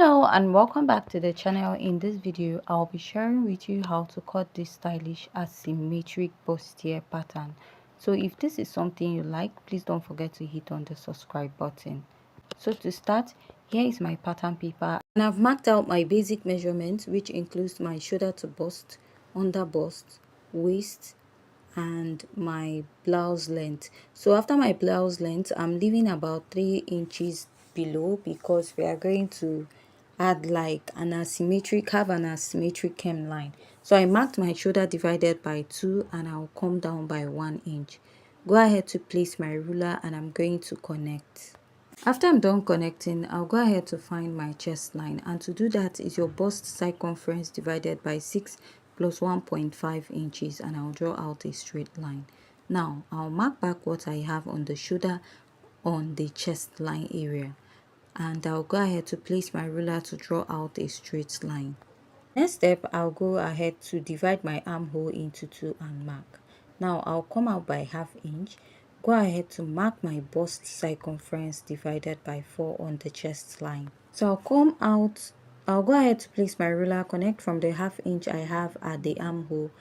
Hello and welcome back to the channel. In this video I'll be sharing with you how to cut this stylish asymmetric bustier pattern. So if this is something you like, please don't forget to hit on the subscribe button. So to start, here is my pattern paper and I've marked out my basic measurements, which includes my shoulder to bust, under bust, waist, and my blouse length. So after my blouse length, I'm leaving about 3 inches below because we are going to add like an asymmetric, have an asymmetric hemline. So I marked my shoulder divided by 2 and I'll come down by 1 inch. Go ahead to place my ruler and I'm going to connect. After I'm done connecting, I'll go ahead to find my chest line, and to do that is your bust circumference divided by 6 plus 1.5 inches, and I'll draw out a straight line. Now I'll mark back what I have on the shoulder on the chest line area, and I'll go ahead to place my ruler to draw out a straight line. Next step, I'll go ahead to divide my armhole into 2 and mark. Now I'll come out by ½ inch. Go ahead to mark my bust circumference divided by 4 on the chest line. So I'll go ahead to place my ruler, connect from the ½ inch I have at the armhole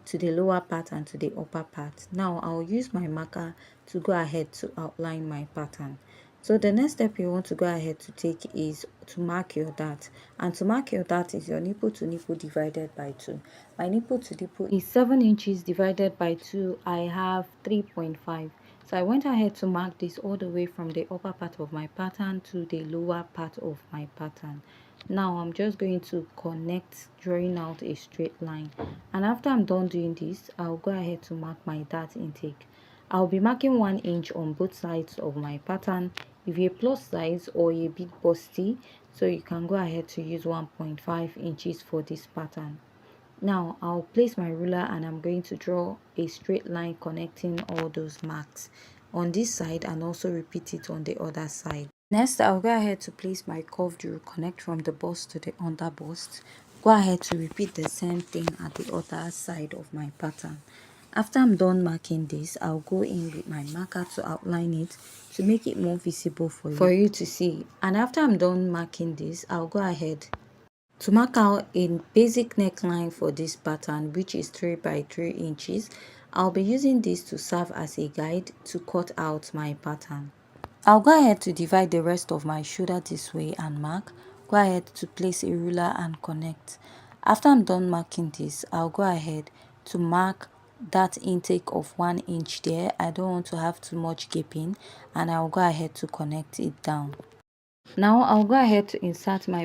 to the lower part and to the upper part. Now I'll use my marker to go ahead to outline my pattern. So the next step you want to go ahead to take is to mark your dart, and to mark your dart is your nipple to nipple divided by 2. My nipple to nipple is 7 inches divided by 2. I have 3.5. So I went ahead to mark this all the way from the upper part of my pattern to the lower part of my pattern. Now I'm just going to connect, drawing out a straight line, and after I'm done doing this, I'll go ahead to mark my dart intake. I'll be marking 1 inch on both sides of my pattern. If you're plus size or a bit busty, so you can go ahead to use 1.5 inches for this pattern. Now I'll place my ruler and I'm going to draw a straight line connecting all those marks on this side and also repeat it on the other side. Next, I'll go ahead to place my curved rule, connect from the bust to the under bust. Go ahead to repeat the same thing at the other side of my pattern. After I'm done marking this, I'll go in with my marker to outline it to make it more visible for you to see. And after I'm done marking this, I'll go ahead to mark out a basic neckline for this pattern, which is 3 by 3 inches. I'll be using this to serve as a guide to cut out my pattern. I'll go ahead to divide the rest of my shoulder this way and mark. Go ahead to place a ruler and connect. After I'm done marking this, I'll go ahead to mark that intake of 1 inch there. I don't want to have too much gaping, and I'll go ahead to connect it down. Now I'll go ahead to insert my